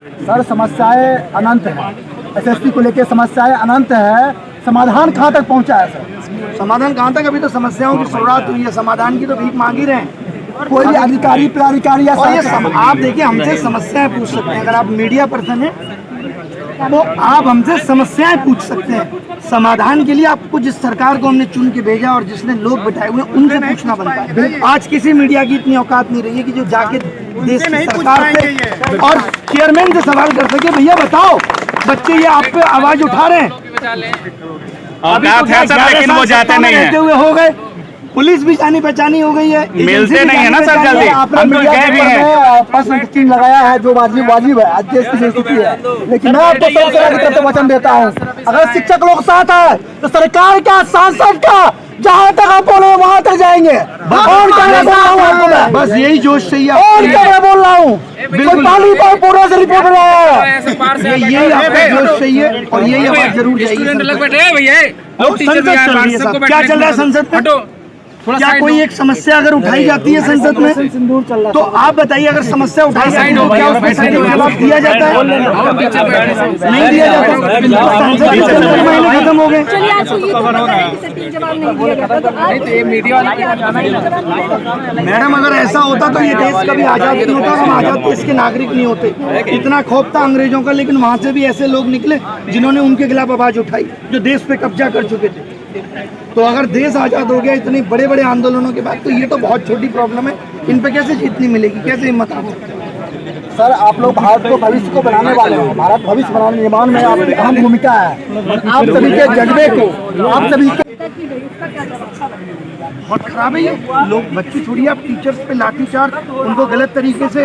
Sir समस्याएं अनंत है, SSP को लेकर समस्याएं अनंत है। समाधान कहाँ तक पहुँचा है सर? समाधान कहाँ तक? अभी तो समस्याओं की शुरुआत हुई है, समाधान की तो भीख मांग ही रहे हैं। कोई भी अधिकारी प्राधिकारी या आप देखिए, हमसे समस्याएं पूछ सकते हैं। अगर आप मीडिया पर्सन हैं तो आप हमसे समस्याएं पूछ सकते हैं। समाधान के लिए आपको जिस सरकार को हमने चुन के भेजा और जिसने लोग बिठाए हुए हैं उनसे पूछना बनता है। आज किसी मीडिया की इतनी औकात नहीं रही है कि जो जाके देश की सरकार से और चेयरमैन से सवाल कर सके, भैया बताओ बच्चे ये आप पे आवाज उठा रहे हैं। अभी तो लेकिन वो जाते नहीं हैं। हुए हो गए, पुलिस भी जानी पहचानी हो गई है, मिलते नहीं है ना सर जल्दी। आपने मीडिया पर प्रश्न चिन्ह लगाया है जो वाजिब है, आज देश की स्थिति है। लेकिन मैं आपको सबसे वचन देता हूँ, अगर शिक्षक लोग साथ है तो सरकार का, सांसद का, जहाँ तक आप बोले वहाँ तक जाएंगे। और क्या बोल रहा हूँ आपको मैं? बस यही जोश चाहिए। और क्या मैं बोल रहा हूँ? पानी पर पूरा से रिपोर्ट रहा है। यही आपका जोश चाहिए और यही आवाज जरूर चाहिए। क्या चल रहा है संसद में? क्या कोई एक समस्या अगर उठाई जाती है संसद में तो आप बताइए, अगर समस्या उठाई जाती है तो क्या उसमें सही जवाब दिया जाता है? नहीं दिया जाता। संसद के 3 महीने खत्म हो गए। मैडम अगर ऐसा होता तो ये देश कभी आजाद नहीं होता, हम आजाद देश के नागरिक नहीं होते। इतना खौफ था अंग्रेजों का, लेकिन वहाँ से भी ऐसे लोग निकले जिन्होंने उनके खिलाफ आवाज उठाई जो देश पे कब्जा कर चुके थे। तो अगर देश आजाद हो गया इतने बड़े बड़े आंदोलनों के बाद, तो ये तो बहुत छोटी प्रॉब्लम है। इन पे कैसे जीतनी मिलेगी, कैसे हिम्मत आ सकती है? सर आप लोग भारत को भविष्य को बनाने वाले हैं। भारत भविष्य बनाने निर्माण में आपकी अहम भूमिका है। आप सभी के जज्बे को, आप सभी के बहुत खराब है ये लोग। बच्चे छोड़िए, आप टीचर्स पे लाठीचार्ज, उनको गलत तरीके से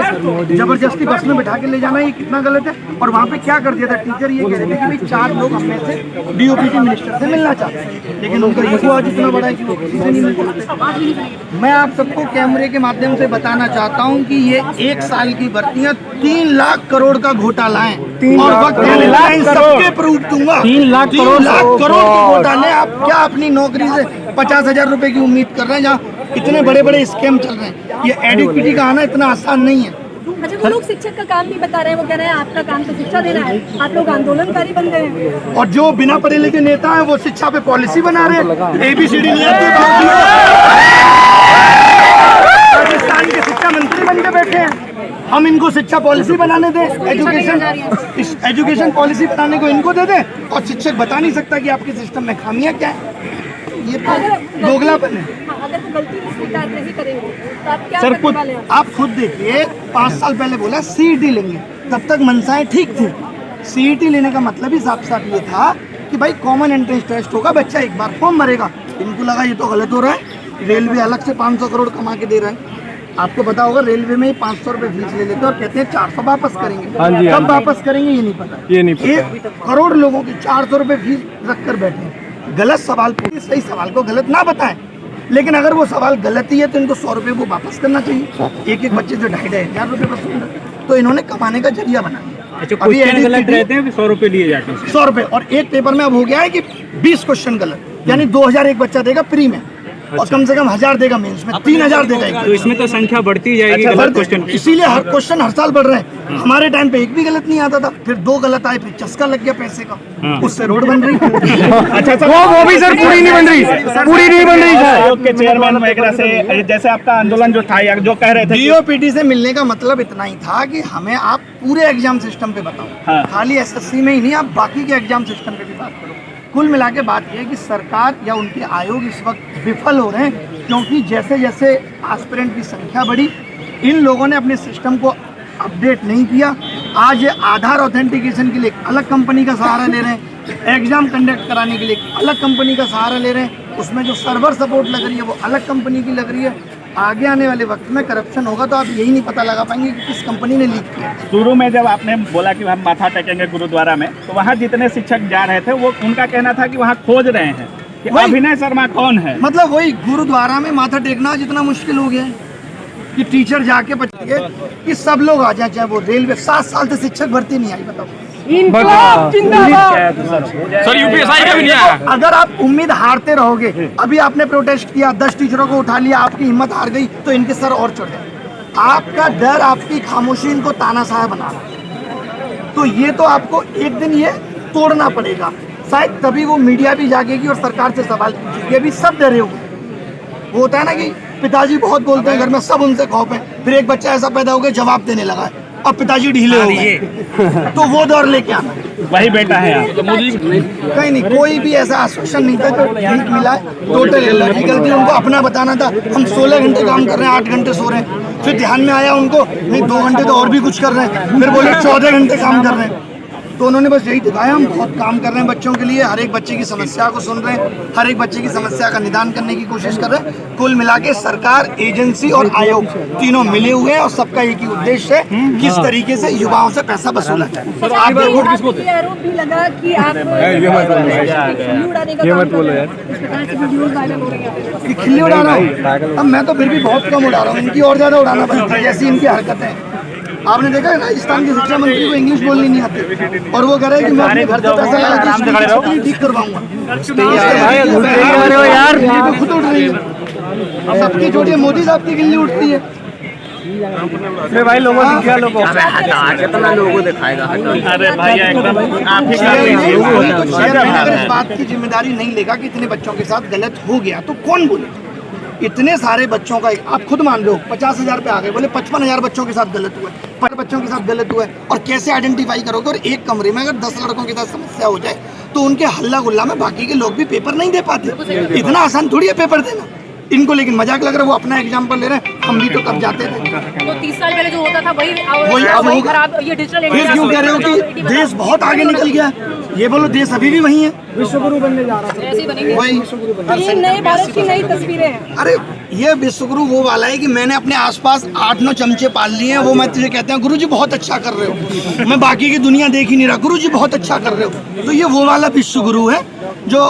जबरदस्ती बस में बैठा के ले जाना, ये कितना गलत है। और वहाँ पे क्या कर दिया था, टीचर ये कह रहे थे कि भाई 4 लोग हमें से डीओपीटी मिनिस्टर से मिलना चाहते हैं, लेकिन उनका ईगो आज इतना बड़ा है कि वो किसी से नहीं मिल सकते। मैं आप सबको कैमरे के माध्यम से बताना चाहता हूँ कि ये 1 साल की भर्तियाँ 3 लाख करोड़ का घोटाला है और वक्त सबके प्रूफ दूंगा। 3 लाख करोड़ के घोटाले। आप क्या अपनी नौकरी से 50,000 रुपए की उम्मीद कर रहे हैं जहाँ इतने बड़े बड़े स्कैम चल रहे हैं? ये एडुकेटी का आना इतना आसान नहीं है। अच्छा, वो लोग शिक्षक का काम नहीं बता रहे हैं, वो कह रहे हैं आपका काम तो शिक्षा देना है, आप लोग आंदोलनकारी बन गए हैं। और जो बिना पढ़े लिखे नेता है वो शिक्षा पे पॉलिसी बना रहे हैं। ABCD नहीं आती, राजस्थान के शिक्षा मंत्री बन के बैठे हैं। हम इनको शिक्षा पॉलिसी बनाने दें, एजुकेशन पॉलिसी बनाने को इनको दे दें, और शिक्षक बता नहीं सकता कि आपके सिस्टम में खामियां क्या है। ये दोगलापन है। अगर वो गलती स्वीकार नहीं करेंगे तो आप क्या सर करने वाले हैं? आप खुद देखिए, 5 साल पहले बोला CET लेंगे, तब तक मनसाएं ठीक थी। CET लेने का मतलब ही साफ साफ ये था कि भाई कॉमन एंट्रेंस टेस्ट होगा, बच्चा एक बार फॉर्म भरेगा। इनको लगा ये तो गलत हो रहा है। रेलवे अलग से 500 करोड़ कमा के दे रहा है। आपको पता होगा रेलवे में 500 रुपए फीस ले लेते हैं और कहते हैं 400 वापस करेंगे। कब वापस करेंगे ये नहीं पता। 1 करोड़ लोगों की 400 रुपए फीस रख कर बैठे हैं। गलत सवाल पूछे, सही सवाल को गलत ना बताएं, लेकिन अगर वो सवाल गलत ही है तो इनको 100 रुपए वो वापस करना चाहिए। एक बच्चे से 2,500 रुपए वसूल है, तो इन्होंने कमाने का जरिया बना दिया। अच्छा, क्वेश्चन गलत रहते हैं, 100 रुपए लिए जाते हैं। 100 रुपए, और एक पेपर में अब हो गया है कि 20 क्वेश्चन गलत, यानी 2,000 एक बच्चा देगा प्री में। और कम से कम 1,000 देगा मेंस में, 3,000 देगा। तो इसमें तो संख्या बढ़ती जाएगी गलत क्वेश्चन, इसीलिए हर क्वेश्चन हर साल बढ़ रहे हैं। हमारे टाइम पे एक भी गलत नहीं आता था, फिर 2 गलत आए, फिर चस्का लग गया पैसे का, उससे रोड बन रही है। अच्छा सर, वो भी सर पूरी नहीं बन रही, पूरी नहीं बन रही आयोग के चेयरमैन वगैरह से जैसे आपका आंदोलन जो था, जो कह रहे थे DOPT से मिलने का मतलब इतना ही था कि हमें आप पूरे एग्जाम सिस्टम पे बताओ, खाली SSC में ही नहीं, आप बाकी के एग्जाम सिस्टम पे भी बात करो। कुल मिला के बात यह है कि सरकार या उनके आयोग इस वक्त विफल हो रहे हैं, क्योंकि जैसे जैसे एस्पिरेंट की संख्या बढ़ी, इन लोगों ने अपने सिस्टम को अपडेट नहीं किया। आज आधार ऑथेंटिकेशन के लिए अलग कंपनी का सहारा ले रहे हैं, एग्जाम कंडक्ट कराने के लिए अलग कंपनी का सहारा ले रहे हैं, उसमें जो सर्वर सपोर्ट लग रही है वो अलग कंपनी की लग रही है। आगे आने वाले वक्त में करप्शन होगा तो आप यही नहीं पता लगा पाएंगे कि किस कंपनी ने लीक किया। शुरू में जब आपने बोला कि हम माथा टेकेंगे गुरुद्वारा में, तो वहाँ जितने शिक्षक जा रहे थे वो उनका कहना था कि वहाँ खोज रहे हैं कि अभिनय शर्मा कौन है। मतलब वही गुरुद्वारा में माथा टेकना जितना मुश्किल हो गया है कि टीचर जाके बच गए कि सब लोग आ जाए, चाहे वो रेलवे। 7 साल से शिक्षक भर्ती नहीं आई, बताओ। सर UPSI का भी नहीं आया। अगर आप उम्मीद हारते रहोगे, अभी आपने प्रोटेस्ट किया, 10 टीचरों को उठा लिया, आपकी हिम्मत हार गई, तो इनके सर और चढ़ गए। आपका डर, आपकी खामोशी इनको तानाशाह बना रहा है। तो ये तो आपको एक दिन ये तोड़ना पड़ेगा, शायद तभी वो मीडिया भी जागेगी और सरकार से सवाल पूछेगी। अभी सब डरे हुए, वो होता है ना कि पिताजी बहुत बोलते हैं घर में, सब उनसे खौफ है, फिर एक बच्चा ऐसा पैदा हो गया जवाब देने लगा है, अब पिताजी ढीले हो गए, तो वो दौर लेके आना है। वही बेटा है आप। कहीं नहीं, कोई भी ऐसा आश्वासन नहीं था जो ठीक मिला है। टोटल गलती उनको अपना बताना था, हम 16 घंटे काम कर रहे हैं, 8 घंटे सो रहे हैं, फिर ध्यान में आया उनको नहीं 2 घंटे तो और भी कुछ कर रहे हैं, फिर बोले 14 घंटे काम कर रहे हैं। तो उन्होंने बस यही दिखाया हम बहुत काम कर रहे हैं बच्चों के लिए, हर एक बच्चे की समस्या को सुन रहे हैं, हर एक बच्चे की समस्या का निदान करने की कोशिश कर रहे हैं। कुल मिला के सरकार, एजेंसी और आयोग तीनों मिले हुए हैं और सबका एक ही उद्देश्य है किस तरीके से युवाओं से पैसा वसूला जाए। आप देखो आरोप भी लगा कि आप खिल्ली उड़ा रहा हूँ, अब मैं तो फिर भी बहुत कम उड़ा रहा हूँ, इनकी और ज्यादा उड़ाना पड़ता है जैसी इनकी हरकतें हैं। आपने देखा है राजस्थान के शिक्षा मंत्री को इंग्लिश बोलनी नहीं आती और वो कह रहे हैं कि मैं अपने घर से पैसा लगा के ठीक करवाऊंगा। यार खुद उठ रही है, सबकी छोटी मोदी साहब की गिल्ली उठती है। भाई लोगों ने क्या लोगों कितना लोगों को दिखाएगा। अरे भाई एकदम आप ही कर लीजिए। अगर इस बात की जिम्मेदारी नहीं लेगा कि इतने बच्चों के साथ गलत हो गया तो कौन बोले? इतने सारे बच्चों का आप खुद मान लो 50,000 पे आ गए, बोले 55,000 बच्चों के साथ गलत हुआ है, 5 बच्चों के साथ गलत हुआ है, और कैसे आइडेंटिफाई करोगे? और एक कमरे में अगर 10 लड़कों के साथ समस्या हो जाए तो उनके हल्ला गुल्ला में बाकी के लोग भी पेपर नहीं दे पाते। इतना आसान थोड़ी है पेपर देना इनको, लेकिन मजाक लग रहा है। वो अपना एग्जाम्पल ले रहे हैं, हम भी तो तब जाते थे। तो 30 साल पहले जो होता था वही अब होगा। खराब, ये डिजिटल फिर क्यों कह रहे हो कि देश बहुत आगे निकल गया? ये बोलो देश अभी भी वही है, विश्वगुरु बनने जा रहा था। ऐसे ही बनेंगे। वही ये नए भारत की नई तस्वीरें हैं। अरे ये विश्वगुरु वो वाला है कि मैंने अपने आसपास 8-9 चमचे पाल लिए हैं, वो मैं तुझे कहते हैं गुरुजी बहुत अच्छा कर रहे हो, मैं बाकी की दुनिया देख ही नहीं रहा, गुरुजी बहुत अच्छा कर रहे हो। तो ये वो वाला विश्वगुरु है जो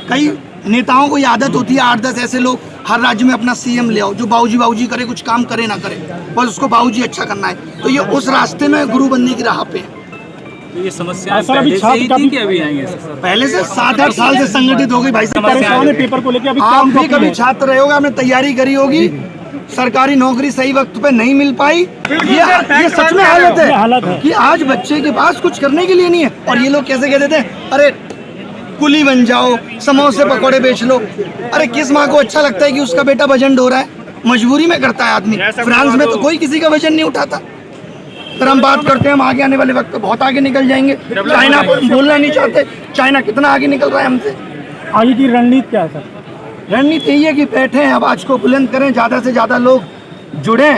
कई नेताओं को आदत होती है 8-10 ऐसे लोग हर राज्य में अपना सीएम ले आओ जो बाबूजी करे, कुछ काम करे ना करे, बस उसको बाबूजी अच्छा करना है। तो ये उस रास्ते में गुरु बनने की राह पे है। ये समस्या पहले से ही थी कि अभी आएंगे? पहले से 7-8 साल से संगठित हो गई भाई साहब। पेपर को लेकर आप भी कभी छात्र रहे होगे, आपने तैयारी करी होगी, सरकारी नौकरी सही वक्त पे नहीं मिल पाई, ये सच में हालत है कि आज बच्चे के पास कुछ करने के लिए नहीं है। और ये लोग कैसे कहते थे, अरे कुली बन जाओ, समोसे पकौड़े बेच लो। अरे किस माँ को अच्छा लगता है कि उसका बेटा वजन ढो रहा है? मजबूरी में करता है आदमी। फ्रांस में तो कोई किसी का वजन नहीं उठाता। फिर हम बात करते हैं हम आगे आने वाले वक्त पे बहुत आगे निकल जाएंगे। चाइना बोलना नहीं चाहते, चाइना कितना आगे निकल रहा है हमसे। आगे की रणनीति क्या है सर? रणनीति यही है कि बैठे हैं, आवाज को बुलंद करें, ज्यादा से ज्यादा लोग जुड़े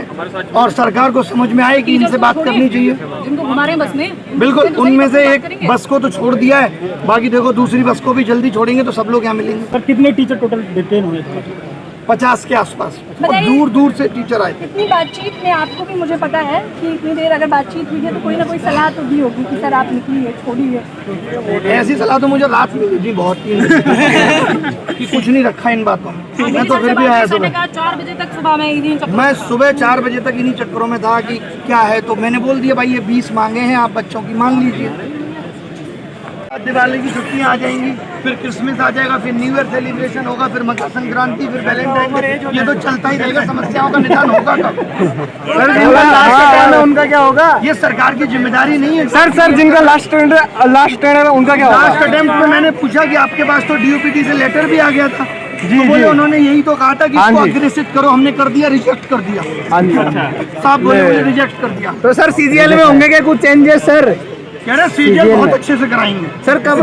और सरकार को समझ में आए कि इनसे बात करनी चाहिए। जिनको हमारे बस में बिल्कुल, उनमें से एक बस को तो छोड़ दिया है, बाकी देखो दूसरी बस को भी जल्दी छोड़ेंगे तो सब लोग यहाँ मिलेंगे। सर कितने टीचर टोटल डिटेन हुए थे? 50 के आसपास, और बताइए। दूर दूर से टीचर आए थे। इतनी बातचीत में आपको भी मुझे पता है कि इतनी देर अगर बातचीत हुई है तो कोई ना कोई सलाह तो दी होगी कि सर आप निकलिए, छोड़िए। ऐसी सलाह तो मुझे रात में दी बहुत कि कुछ नहीं रखा इन बातों में। मैं तो फिर भी आया सुबह 4 बजे तक सुबह में इन्हीं चक्करों मैं सुबह 4 बजे तक इन्हीं चक्करों में था कि क्या है, तो मैंने बोल दिया भाई ये 20 मांगे हैं, आप बच्चों की मांग लीजिए। दिवाली की छुट्टियां आ जाएंगी, फिर क्रिसमस आ जाएगा, फिर न्यू ईयर सेलिब्रेशन होगा, फिर मकर संक्रांति, फिर वैलेंटाइन डे, ये तो चलता ही रहेगा। समस्याओं का निदान होगा कब? उनका क्या होगा? ये सरकार की जिम्मेदारी नहीं है। सर जिनका लास्ट टेंडर है उनका क्या होगा? लास्ट अटेम्प्ट में मैंने पूछा कि आपके पास तो DUPT से लेटर भी आ गया था, तो बोले उन्होंने यही तो कहा था कि इसको अग्रेसित करो, हमने कर दिया, रिजेक्ट कर दिया। साहब बोले रिजेक्ट कर दिया। तो सर CGL में होंगे क्या कुछ चेंजेस सर? कह रहे CGL बहुत अच्छे से कराएंगे। सर कब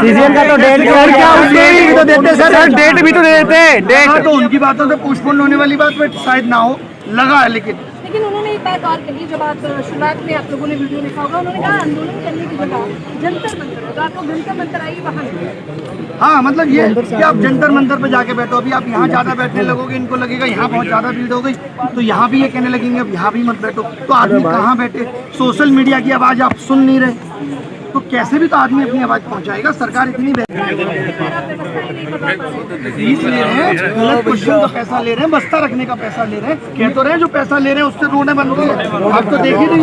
CGL का तो डेट क्या उसमें तो देते सर डेट भी तो देते डेट तो उनकी बातों से पोस्टपोन होने वाली बात में शायद ना हो, लगा है। लेकिन उन्होंने एक बात और कही, जब आप शुरुआत में आप लोगों ने वीडियो देखा होगा, उन्होंने कहा आंदोलन करने की जगह जंतर मंतर होगा, आपको जंतर मंतर आई वहाँ। हाँ, मतलब ये कि आप जंतर मंतर पे जाके बैठो। अभी आप यहाँ ज्यादा बैठने लगोगे, इनको लगेगा यहाँ बहुत ज्यादा भीड़ हो गई, तो यहाँ भी ये कहने लगेंगे अब यहाँ भी मत बैठो। तो आदमी कहाँ बैठे? सोशल मीडिया की आवाज आप सुन नहीं रहे, तो कैसे भी तो आदमी अपनी आवाज पहुंचाएगा। सरकार इतनी फीस ले रहे हैं, गलत क्वेश्चन का पैसा ले रहे हैं, बस्ता रखने का पैसा ले रहे हैं, कह तो रहे हैं जो पैसा ले रहे हैं उससे रोडें बन रही है। आप तो देख ही नहीं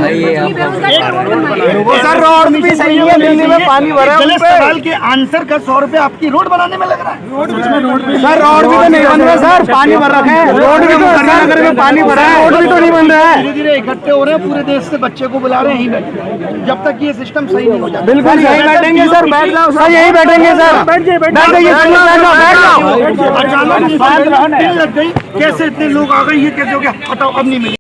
वो सर रोड भी सही है, दिल्ली में पानी भरा है गलत सवाल के आंसर का 100 रुपए आपकी रोड बनाने में लग रहा है। सर रोड भी तो नहीं बन रहा सर, पानी भर रखे हैं, रोड भी तो श्रीनगर में पानी भरा है, रोड भी तो नहीं बन रहा है। धीरे धीरे इकट्ठे हो रहे हैं, पूरे देश से बच्चे को बुला रहे हैं, यहीं बैठे जब तक ये सिस्टम सही नहीं हो जाता। बिल्कुल यही बैठेंगे सर, बैठ जाओ सर, यही बैठेंगे सर, बैठ जाइए, बैठ जाइए, अचानक लग गई, कैसे इतने लोग आ गए, ये कैसे हो गया, हटाओ अब नहीं मिलेगा।